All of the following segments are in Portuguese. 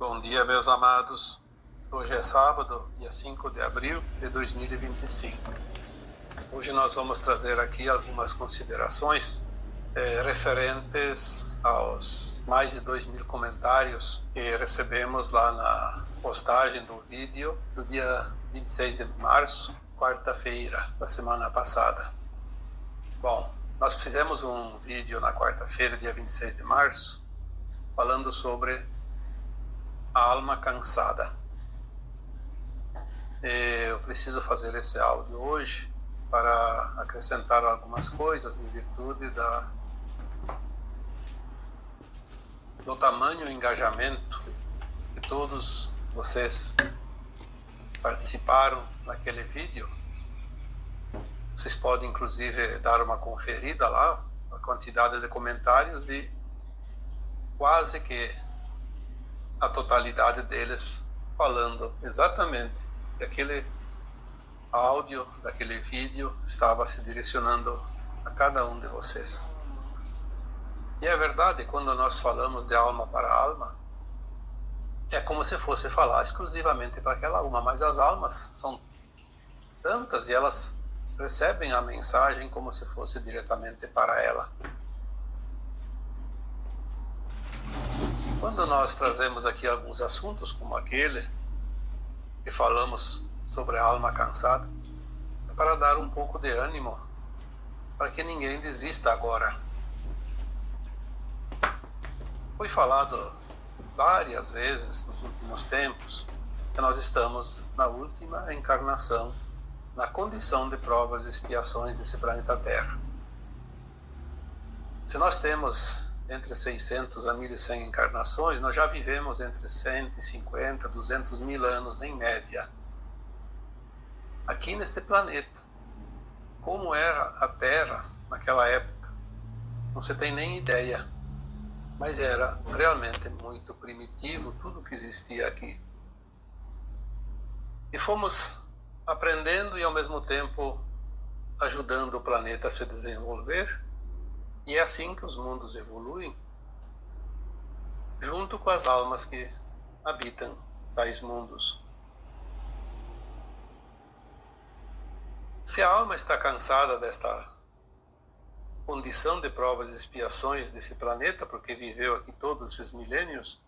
Bom dia, meus amados. Hoje é sábado, dia 5 de abril de 2025. Hoje nós vamos trazer aqui algumas considerações referentes aos mais de 2.000 comentários que recebemos lá na postagem do vídeo do dia 26 de março, quarta-feira da semana passada. Bom, nós fizemos um vídeo na quarta-feira, dia 26 de março, falando sobre a alma cansada. Eu preciso fazer esse áudio hoje para acrescentar algumas coisas em virtude do tamanho e engajamento que todos vocês participaram naquele vídeo. Vocês podem inclusive dar uma conferida lá, a quantidade de comentários, e quase que a totalidade deles falando exatamente que aquele áudio daquele vídeo estava se direcionando a cada um de vocês. E é verdade, quando nós falamos de alma para alma, é como se fosse falar exclusivamente para aquela alma, mas as almas são tantas e elas recebem a mensagem como se fosse diretamente para ela. Quando nós trazemos aqui alguns assuntos como aquele que falamos sobre a alma cansada, é para dar um pouco de ânimo, para que ninguém desista agora. Foi falado várias vezes nos últimos tempos que nós estamos na última encarnação, na condição de provas e expiações desse planeta Terra. Se nós temos entre 600 a 1.100 encarnações, nós já vivemos entre 150 a 200 mil anos em média aqui neste planeta. Como era a Terra naquela época, não se tem nem ideia, mas era realmente muito primitivo tudo que existia aqui. E fomos aprendendo e ao mesmo tempo ajudando o planeta a se desenvolver, e é assim que os mundos evoluem, junto com as almas que habitam tais mundos. Se a alma está cansada desta condição de provas e expiações desse planeta, porque viveu aqui todos esses milênios,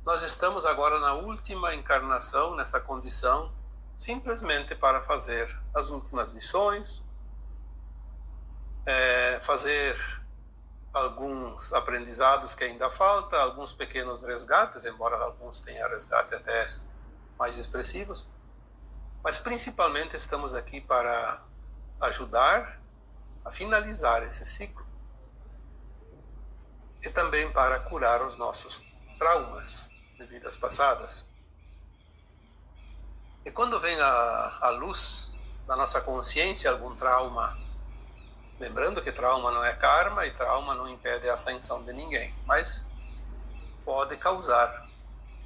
nós estamos agora na última encarnação nessa condição, simplesmente para fazer as últimas lições, fazer alguns aprendizados que ainda falta, alguns pequenos resgates, embora alguns tenham resgate até mais expressivos, mas principalmente estamos aqui para ajudar a finalizar esse ciclo e também para curar os nossos traumas de vidas passadas. E quando vem à luz da nossa consciência algum trauma, lembrando que trauma não é karma e trauma não impede a ascensão de ninguém, mas pode causar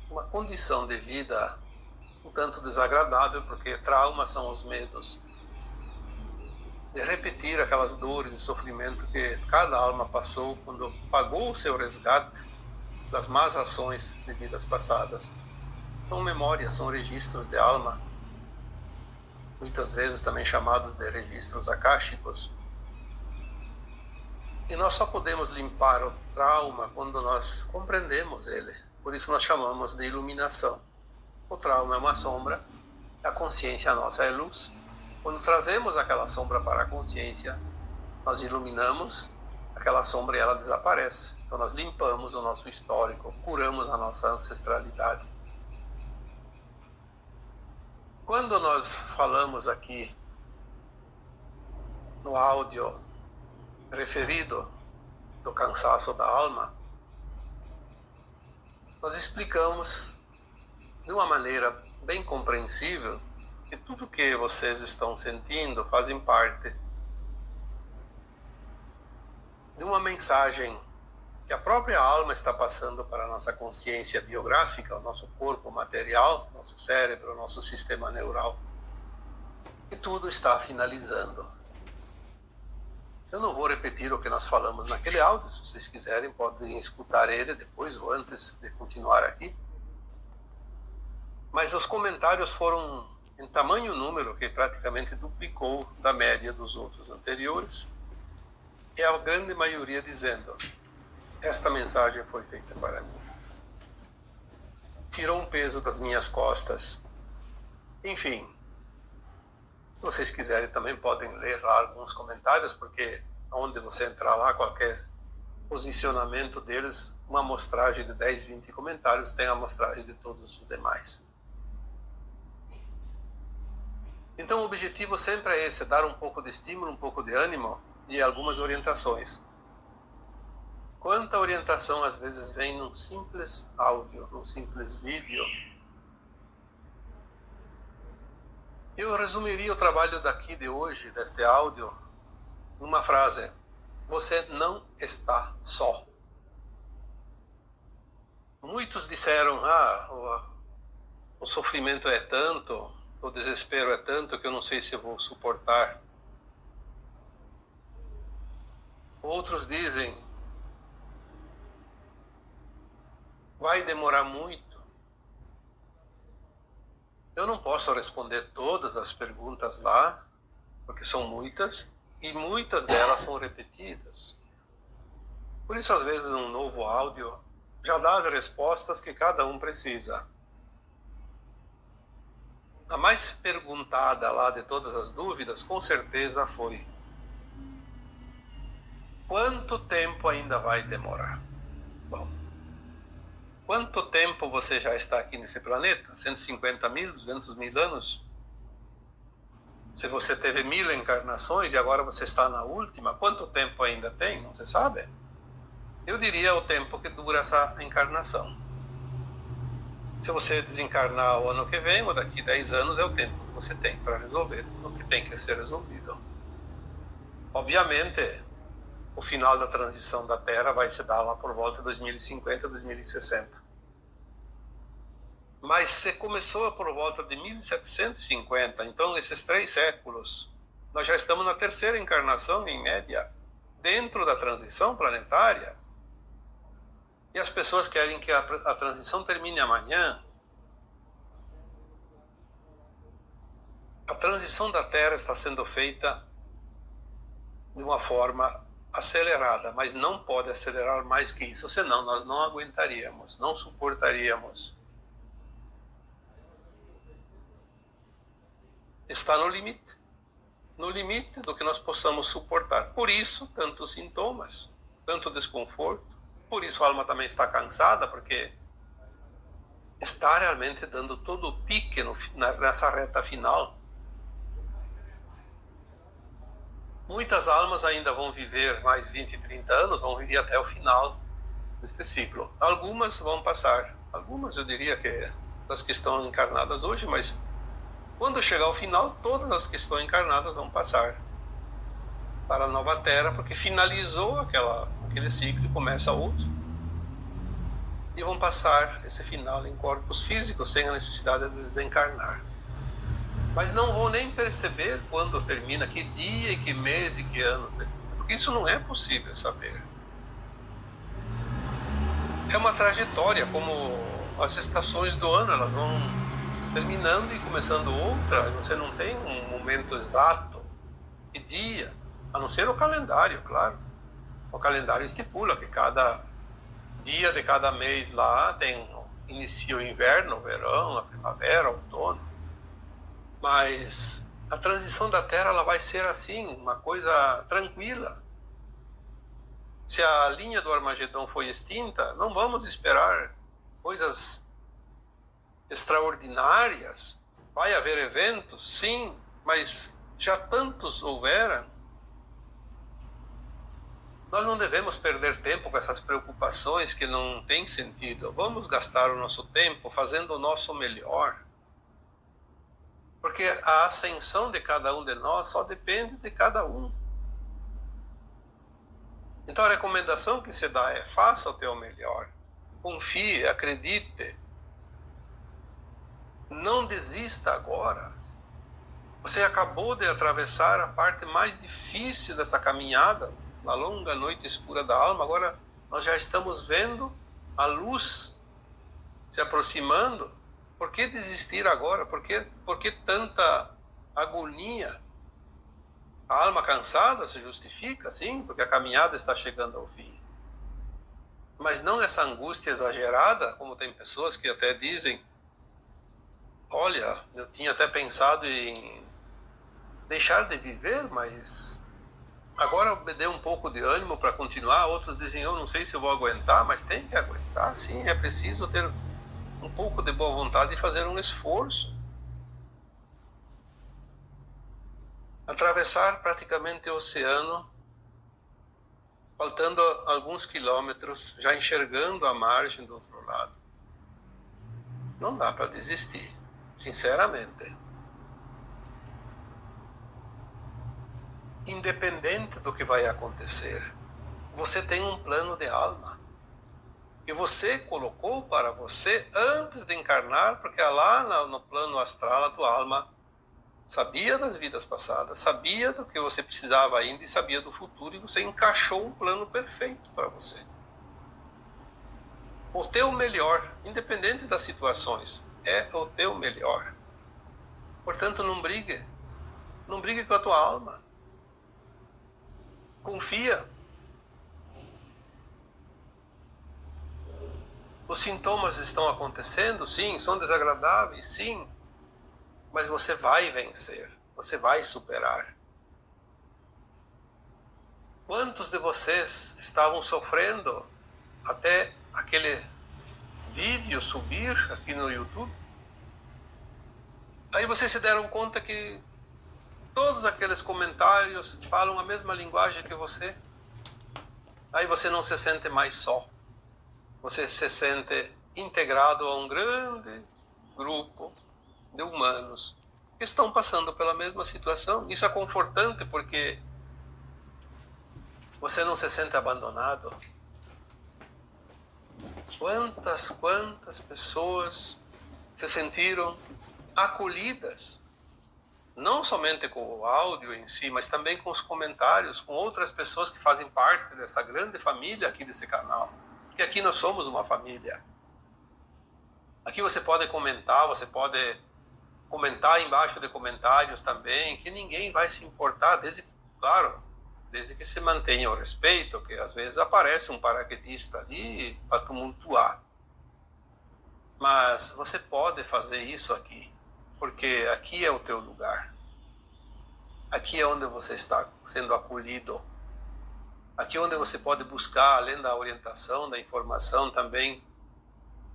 uma condição de vida um tanto desagradável, porque traumas são os medos de repetir aquelas dores e sofrimento que cada alma passou quando pagou o seu resgate das más ações de vidas passadas. São memórias, são registros de alma, muitas vezes também chamados de registros akáshicos. E nós só podemos limpar o trauma quando nós compreendemos ele. Por isso nós chamamos de iluminação. O trauma é uma sombra, a consciência nossa é luz. Quando trazemos aquela sombra para a consciência, nós iluminamos aquela sombra e ela desaparece. Então nós limpamos o nosso histórico, curamos a nossa ancestralidade. Quando nós falamos aqui no áudio referido do cansaço da alma, nós explicamos de uma maneira bem compreensível que tudo que vocês estão sentindo fazem parte de uma mensagem que a própria alma está passando para a nossa consciência biográfica, o nosso corpo material, nosso cérebro, nosso sistema neural. E tudo está finalizando. Eu não vou repetir o que nós falamos naquele áudio. Se vocês quiserem, podem escutar ele depois ou antes de continuar aqui. Mas os comentários foram em tamanho número que praticamente duplicou da média dos outros anteriores. E a grande maioria dizendo: esta mensagem foi feita para mim. Tirou um peso das minhas costas. Enfim, se vocês quiserem também podem ler lá alguns comentários, porque onde você entrar lá, qualquer posicionamento deles, uma amostragem de 10, 20 comentários tem a amostragem de todos os demais. Então o objetivo sempre é esse, dar um pouco de estímulo, um pouco de ânimo e algumas orientações. Quanta orientação às vezes vem num simples áudio, num simples vídeo. Eu resumiria o trabalho daqui de hoje, deste áudio, numa frase: você não está só. Muitos disseram: o sofrimento é tanto, o desespero é tanto que eu não sei se eu vou suportar. Outros dizem: vai demorar muito. Eu não posso responder todas as perguntas lá, porque são muitas, e muitas delas são repetidas. Por isso, às vezes, um novo áudio já dá as respostas que cada um precisa. A mais perguntada lá de todas as dúvidas, com certeza, foi: quanto tempo ainda vai demorar? Bom, quanto tempo você já está aqui nesse planeta? 150 mil, 200 mil anos? Se você teve 1000 encarnações e agora você está na última, quanto tempo ainda tem? Não se sabe? Eu diria o tempo que dura essa encarnação. Se você desencarnar o ano que vem, ou daqui 10 anos, é o tempo que você tem para resolver o que tem que ser resolvido. Obviamente, o final da transição da Terra vai se dar lá por volta de 2050, 2060. Mas se começou por volta de 1750, então esses 3 séculos, nós já estamos na terceira encarnação, em média, dentro da transição planetária. E as pessoas querem que a transição termine amanhã. A transição da Terra está sendo feita de uma forma acelerada, mas não pode acelerar mais que isso, senão nós não aguentaríamos, não suportaríamos. Está no limite do que nós possamos suportar. Por isso, tantos sintomas, tanto desconforto. Por isso a alma também está cansada, porque está realmente dando todo o pique nessa reta final. Muitas almas ainda vão viver mais 20, 30 anos, vão viver até o final deste ciclo. Algumas vão passar, algumas eu diria que das que estão encarnadas hoje, mas quando chegar ao final, todas as que estão encarnadas vão passar para a nova Terra, porque finalizou aquele ciclo e começa outro. E vão passar esse final em corpos físicos sem a necessidade de desencarnar. Mas não vão nem perceber quando termina, que dia, e que mês e que ano termina, porque isso não é possível saber. É uma trajetória, como as estações do ano, elas vão terminando e começando outra, você não tem um momento exato de dia, a não ser o calendário, claro. O calendário estipula que cada dia de cada mês lá inicia o inverno, o verão, a primavera, o outono. Mas a transição da Terra ela vai ser assim, uma coisa tranquila. Se a linha do Armagedon foi extinta, não vamos esperar coisas extraordinárias. Vai haver eventos, sim, mas já tantos houveram. Nós não devemos perder tempo com essas preocupações que não têm sentido. Vamos gastar o nosso tempo fazendo o nosso melhor. Porque a ascensão de cada um de nós só depende de cada um. Então a recomendação que se dá é: faça o teu melhor. Confie, acredite. Não desista agora. Você acabou de atravessar a parte mais difícil dessa caminhada, na longa noite escura da alma. Agora nós já estamos vendo a luz se aproximando. Por que desistir agora? Por que tanta agonia? A alma cansada se justifica, sim, porque a caminhada está chegando ao fim. Mas não essa angústia exagerada, como tem pessoas que até dizem: olha, eu tinha até pensado em deixar de viver, mas agora me deu um pouco de ânimo para continuar. Outros dizem: eu não sei se eu vou aguentar, mas tem que aguentar, sim, é preciso ter um pouco de boa vontade e fazer um esforço. Atravessar praticamente o oceano, faltando alguns quilômetros, já enxergando a margem do outro lado. Não dá para desistir, sinceramente. Independente do que vai acontecer, você tem um plano de alma que você colocou para você antes de encarnar, porque lá no plano astral a tua alma sabia das vidas passadas, sabia do que você precisava ainda e sabia do futuro, e você encaixou um plano perfeito para você. O teu melhor, independente das situações, é o teu melhor. Portanto, não brigue com a tua alma. Confia. Os sintomas estão acontecendo, sim, são desagradáveis, sim, mas você vai vencer, você vai superar. Quantos de vocês estavam sofrendo até aquele vídeo subir aqui no YouTube? Aí vocês se deram conta que todos aqueles comentários falam a mesma linguagem que você. Aí você não se sente mais só. Você se sente integrado a um grande grupo de humanos que estão passando pela mesma situação. Isso é confortante porque você não se sente abandonado. Quantas pessoas se sentiram acolhidas, não somente com o áudio em si, mas também com os comentários, com outras pessoas que fazem parte dessa grande família aqui desse canal. Porque aqui nós somos uma família. Aqui você pode comentar embaixo de comentários também, que ninguém vai se importar, desde que se mantenha o respeito, que às vezes aparece um paraquedista ali para tumultuar. Mas você pode fazer isso aqui, porque aqui é o teu lugar. Aqui é onde você está sendo acolhido. Aqui é onde você pode buscar, além da orientação, da informação, também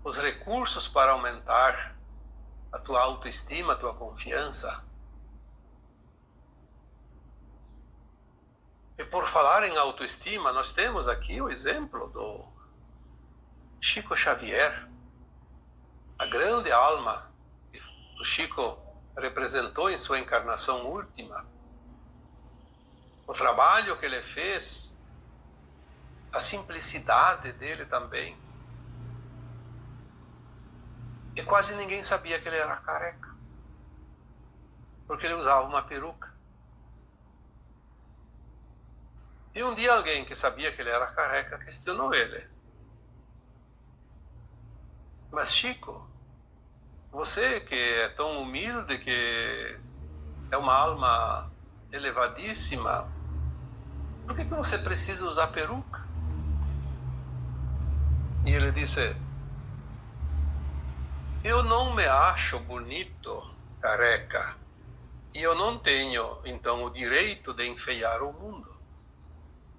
os recursos para aumentar a tua autoestima, a tua confiança. E por falar em autoestima, nós temos aqui o exemplo do Chico Xavier, a grande alma que o Chico representou em sua encarnação última. O trabalho que ele fez, a simplicidade dele também. E quase ninguém sabia que ele era careca, porque ele usava uma peruca. E um dia alguém que sabia que ele era careca questionou ele: mas Chico, você que é tão humilde, que é uma alma elevadíssima, por que você precisa usar peruca? E ele disse: eu não me acho bonito careca, e eu não tenho, então, o direito de enfeiar o mundo.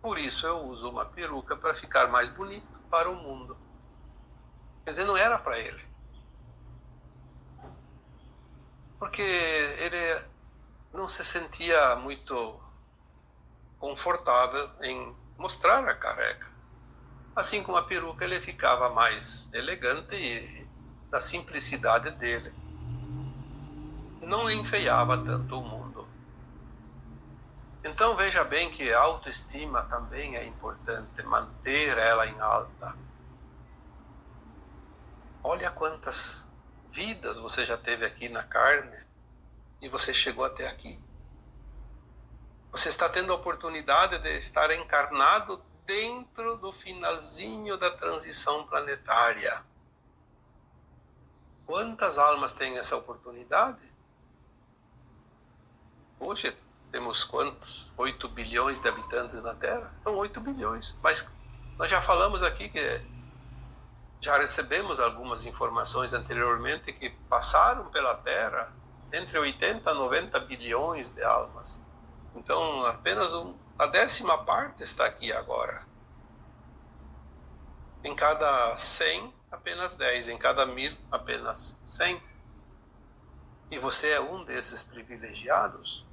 Por isso eu uso uma peruca para ficar mais bonito para o mundo. Quer dizer, não era para ele. Porque ele não se sentia muito confortável em mostrar a careca. Assim como a peruca, ele ficava mais elegante e da simplicidade dele não enfeiava tanto o mundo. Então veja bem que a autoestima também é importante, manter ela em alta. Olha quantas vidas você já teve aqui na carne e você chegou até aqui. Você está tendo a oportunidade de estar encarnado dentro do finalzinho da transição planetária. Quantas almas têm essa oportunidade? Hoje temos quantos? 8 bilhões de habitantes na Terra? São 8 bilhões. Mas nós já falamos aqui que já recebemos algumas informações anteriormente que passaram pela Terra entre 80 a 90 bilhões de almas. Então, apenas a 10ª parte está aqui agora. Em cada 100, apenas 10. Em cada 1000, apenas 100. E você é um desses privilegiados?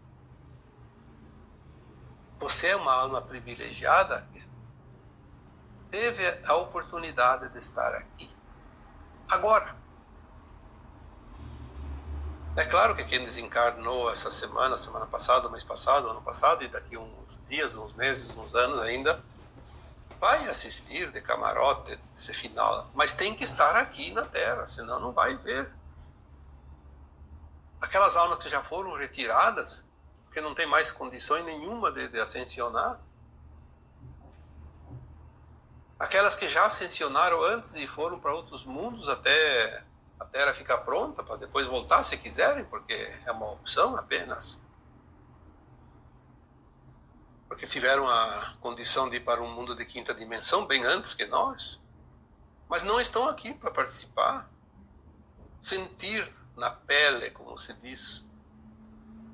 Você é uma alma privilegiada que teve a oportunidade de estar aqui. Agora. É claro que quem desencarnou essa semana passada, mês passado, ano passado, e daqui uns dias, uns meses, uns anos ainda, vai assistir de camarote esse final. Mas tem que estar aqui na Terra, senão não vai ver. Aquelas almas que já foram retiradas, que não tem mais condições nenhuma de ascensionar. Aquelas que já ascensionaram antes e foram para outros mundos até a Terra ficar pronta para depois voltar se quiserem, porque é uma opção apenas. Porque tiveram a condição de ir para um mundo de 5ª dimensão bem antes que nós. Mas não estão aqui para participar. Sentir na pele, como se diz,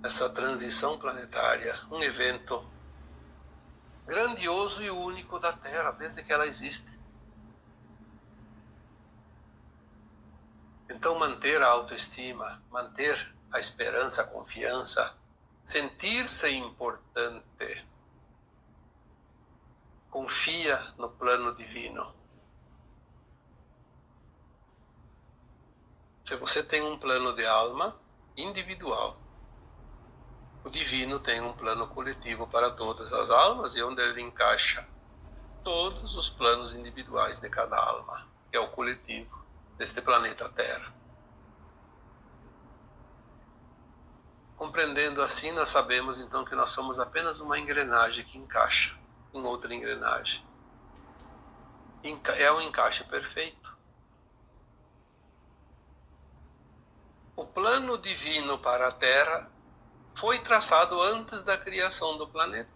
essa transição planetária, um evento grandioso e único da Terra, desde que ela existe. Então, manter a autoestima, manter a esperança, a confiança, sentir-se importante. Confia no plano divino. Se você tem um plano de alma individual, o divino tem um plano coletivo para todas as almas, e onde ele encaixa todos os planos individuais de cada alma, que é o coletivo deste planeta Terra. Compreendendo assim, nós sabemos então que nós somos apenas uma engrenagem que encaixa em outra engrenagem. É um encaixe perfeito. O plano divino para a Terra foi traçado antes da criação do planeta.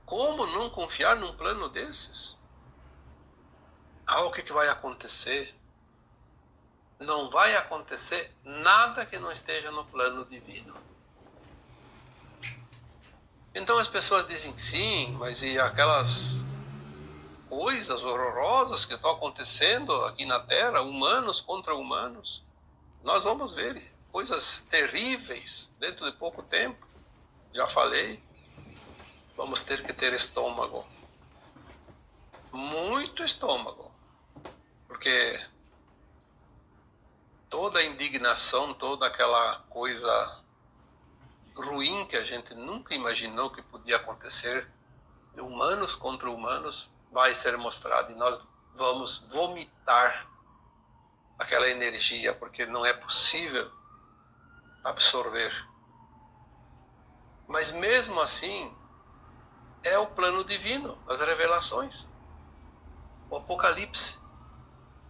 Como não confiar num plano desses? O que vai acontecer? Não vai acontecer nada que não esteja no plano divino. Então as pessoas dizem sim, mas e aquelas coisas horrorosas que estão acontecendo aqui na Terra, humanos contra humanos? Nós vamos ver coisas terríveis dentro de pouco tempo. Já falei, vamos ter que ter estômago. Muito estômago. Porque toda a indignação, toda aquela coisa ruim que a gente nunca imaginou que podia acontecer, de humanos contra humanos, vai ser mostrado. E nós vamos vomitar aquela energia, porque não é possível absorver. Mas mesmo assim, é o plano divino, as revelações, o Apocalipse,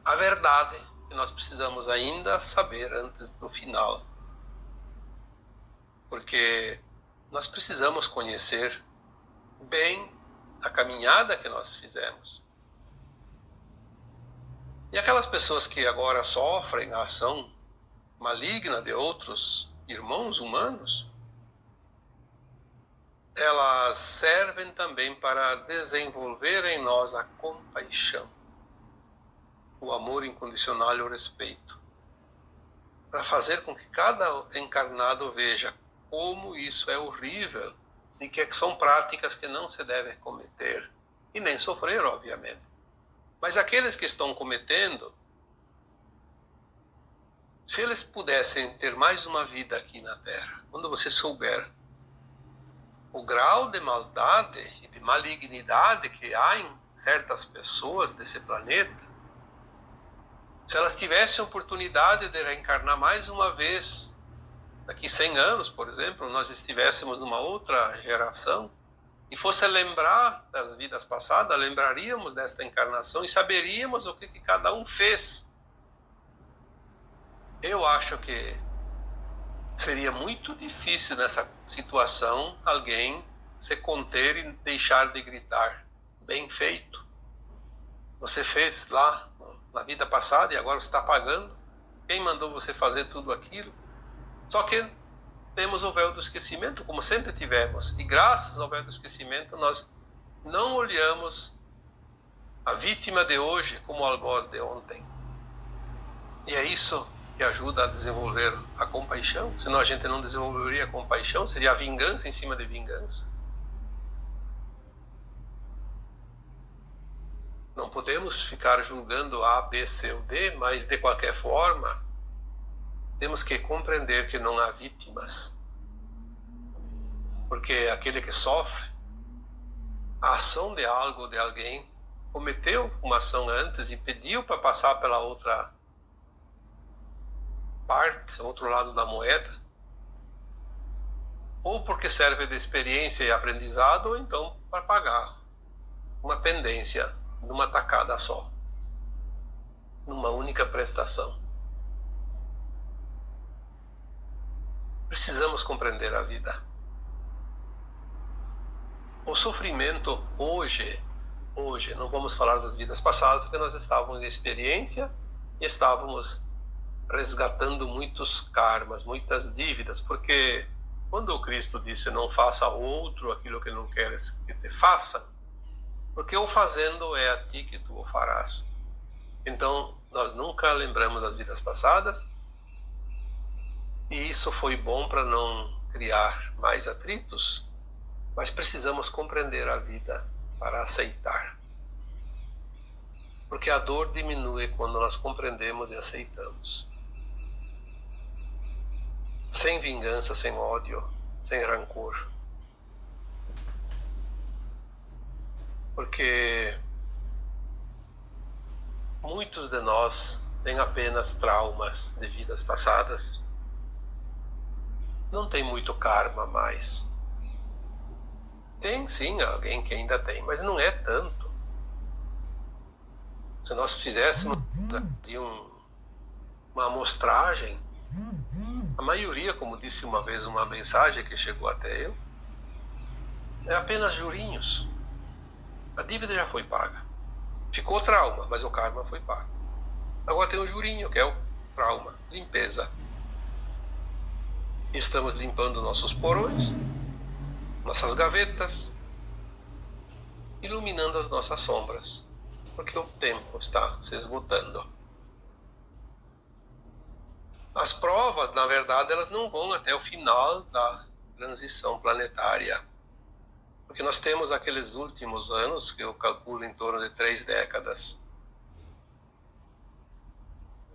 a verdade que nós precisamos ainda saber antes do final. Porque nós precisamos conhecer bem a caminhada que nós fizemos. E aquelas pessoas que agora sofrem a ação maligna de outros irmãos humanos, elas servem também para desenvolver em nós a compaixão, o amor incondicional e o respeito, para fazer com que cada encarnado veja como isso é horrível e que são práticas que não se devem cometer e nem sofrer, obviamente. Mas aqueles que estão cometendo, se eles pudessem ter mais uma vida aqui na Terra, quando você souber o grau de maldade e de malignidade que há em certas pessoas desse planeta, Se elas tivessem a oportunidade de reencarnar mais uma vez, daqui 100 anos, por exemplo, nós estivéssemos numa outra geração, e fosse lembrar das vidas passadas, lembraríamos desta encarnação e saberíamos o que cada um fez. Eu acho que seria muito difícil nessa situação alguém se conter e deixar de gritar: bem feito, você fez lá na vida passada e agora você está pagando, quem mandou você fazer tudo aquilo? Só que temos o véu do esquecimento, como sempre tivemos, e graças ao véu do esquecimento nós não olhamos a vítima de hoje como o algoz de ontem. E é isso que ajuda a desenvolver a compaixão. Senão a gente não desenvolveria a compaixão, seria a vingança em cima de vingança. Não podemos ficar julgando A, B, C ou D, mas de qualquer forma temos que compreender que não há vítimas. Porque aquele que sofre a ação de algo, de alguém, cometeu uma ação antes e pediu para passar pela outra parte, outro lado da moeda, ou porque serve de experiência e aprendizado, ou então para pagar uma pendência numa tacada só, numa única prestação. Precisamos compreender a vida. O sofrimento hoje, não vamos falar das vidas passadas, porque nós estávamos em experiência e estávamos resgatando muitos karmas, muitas dívidas, porque quando o Cristo disse: não faça ao outro aquilo que não queres que te faça, porque o fazendo é a ti que tu o farás. Então nós nunca lembramos das vidas passadas, e isso foi bom para não criar mais atritos, mas precisamos compreender a vida para aceitar. Porque a dor diminui quando nós compreendemos e aceitamos. Sem vingança, sem ódio, sem rancor. Porque muitos de nós têm apenas traumas de vidas passadas. Não tem muito karma mais. Tem sim alguém que ainda tem, mas não é tanto. Se nós fizéssemos uma amostragem, a maioria, como disse uma vez uma mensagem que chegou até eu, é apenas jurinhos. A dívida já foi paga. Ficou trauma, mas o karma foi pago. Agora tem o jurinho, que é o trauma, limpeza. Estamos limpando nossos porões, nossas gavetas, iluminando as nossas sombras, porque o tempo está se esgotando. As provas, na verdade, elas não vão até o final da transição planetária, porque nós temos aqueles últimos anos, que eu calculo em torno de 3 décadas,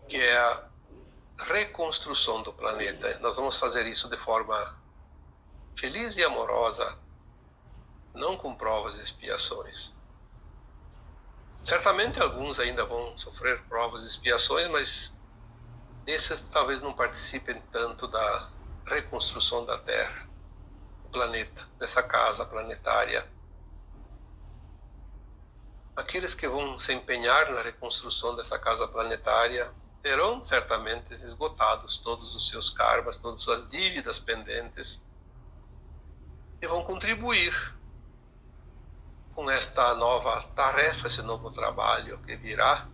que é a reconstrução do planeta. Nós vamos fazer isso de forma feliz e amorosa, não com provas e expiações. Certamente alguns ainda vão sofrer provas e expiações, mas esses talvez não participem tanto da reconstrução da Terra, do planeta, dessa casa planetária. Aqueles que vão se empenhar na reconstrução dessa casa planetária terão certamente esgotados todos os seus karmas, todas as suas dívidas pendentes, e vão contribuir com esta nova tarefa, esse novo trabalho que virá,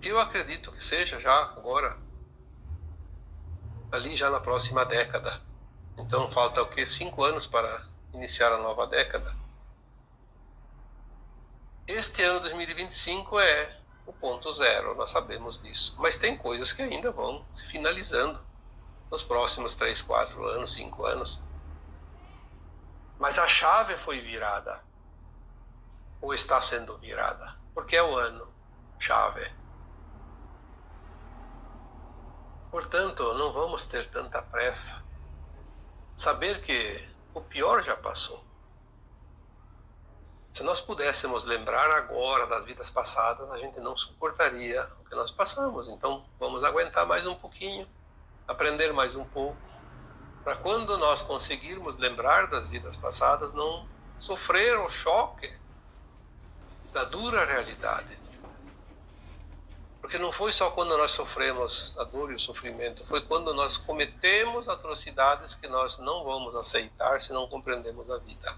que eu acredito que seja já agora, ali já na próxima década. Então falta o quê? 5 anos para iniciar a nova década. Este ano 2025 é o ponto zero, nós sabemos disso. Mas tem coisas que ainda vão se finalizando nos próximos 3, 4 anos, 5 anos. Mas a chave foi virada, ou está sendo virada, porque é o ano chave. Portanto, não vamos ter tanta pressa. Saber que o pior já passou. Se nós pudéssemos lembrar agora das vidas passadas, a gente não suportaria o que nós passamos. Então, vamos aguentar mais um pouquinho, aprender mais um pouco, para quando nós conseguirmos lembrar das vidas passadas, não sofrer o choque da dura realidade. Porque não foi só quando nós sofremos a dor e o sofrimento, foi quando nós cometemos atrocidades que nós não vamos aceitar se não compreendemos a vida.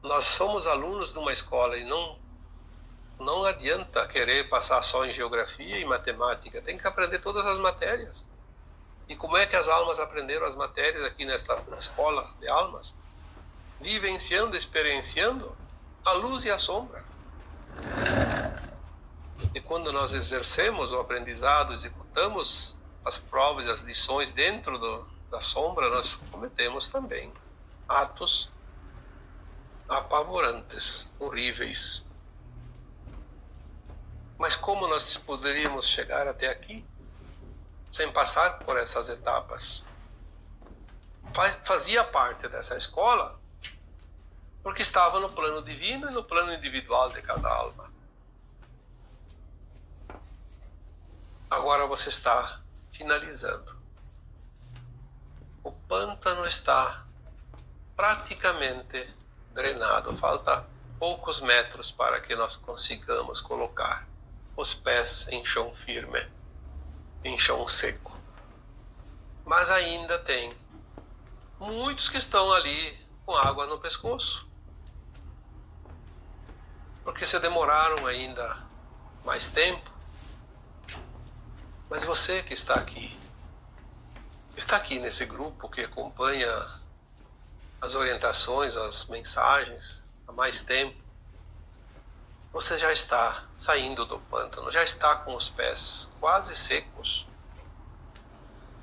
Nós somos alunos de uma escola e não adianta querer passar só em geografia e matemática, tem que aprender todas as matérias. E como é que as almas aprenderam as matérias aqui nesta escola de almas? Vivenciando, experienciando a luz e a sombra. E quando nós exercemos o aprendizado, executamos as provas e as lições dentro da sombra, nós cometemos também atos apavorantes, horríveis. Mas como nós poderíamos chegar até aqui sem passar por essas etapas? Fazia parte dessa escola porque estava no plano divino e no plano individual de cada alma. Agora você está finalizando. O pântano está praticamente drenado. Falta poucos metros para que nós consigamos colocar os pés em chão firme, em chão seco. Mas ainda tem muitos que estão ali com água no pescoço, porque se demoraram ainda mais tempo. Mas você que está aqui nesse grupo que acompanha as orientações, as mensagens há mais tempo, você já está saindo do pântano, já está com os pés quase secos.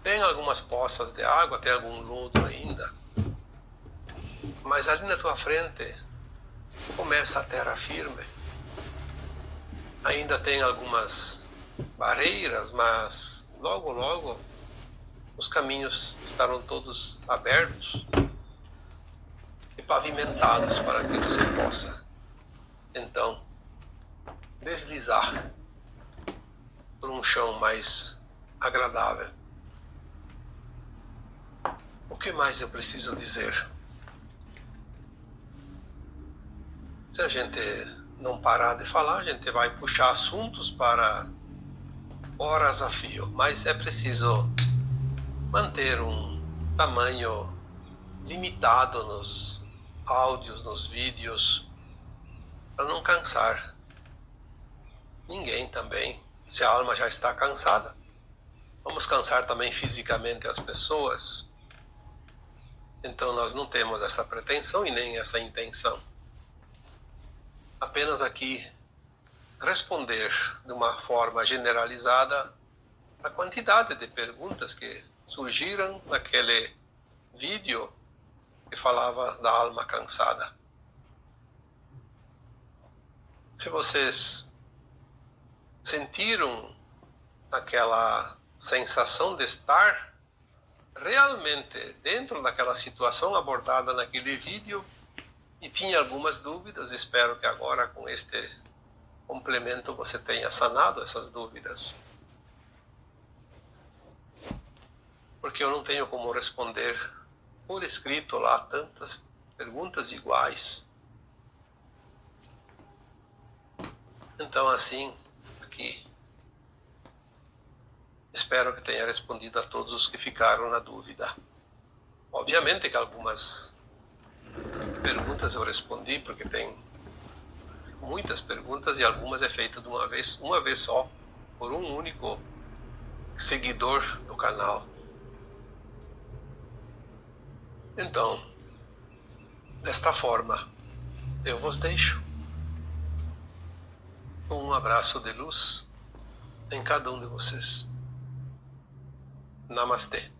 Tem algumas poças de água, tem algum lodo ainda, mas ali na tua frente começa a terra firme. Ainda tem algumas barreiras, mas logo, logo os caminhos estarão todos abertos e pavimentados para que você possa, então, deslizar por um chão mais agradável. O que mais eu preciso dizer? Se a gente não parar de falar, a gente vai puxar assuntos para horas a fio, mas é preciso manter um tamanho limitado nos áudios, nos vídeos, para não cansar ninguém também. Se a alma já está cansada, vamos cansar também fisicamente as pessoas. Então nós não temos essa pretensão e nem essa intenção. Apenas aqui responder de uma forma generalizada a quantidade de perguntas que surgiram naquele vídeo que falava da alma cansada. Se vocês sentiram aquela sensação de estar realmente dentro daquela situação abordada naquele vídeo e tinha algumas dúvidas, espero que agora com este complemento você tenha sanado essas dúvidas. Porque eu não tenho como responder por escrito lá tantas perguntas iguais. Então assim, aqui, espero que tenha respondido a todos os que ficaram na dúvida. Obviamente que algumas perguntas eu respondi, porque tem muitas perguntas e algumas é feita de uma vez só, por um único seguidor do canal. Então, desta forma, eu vos deixo um abraço de luz em cada um de vocês. Namastê.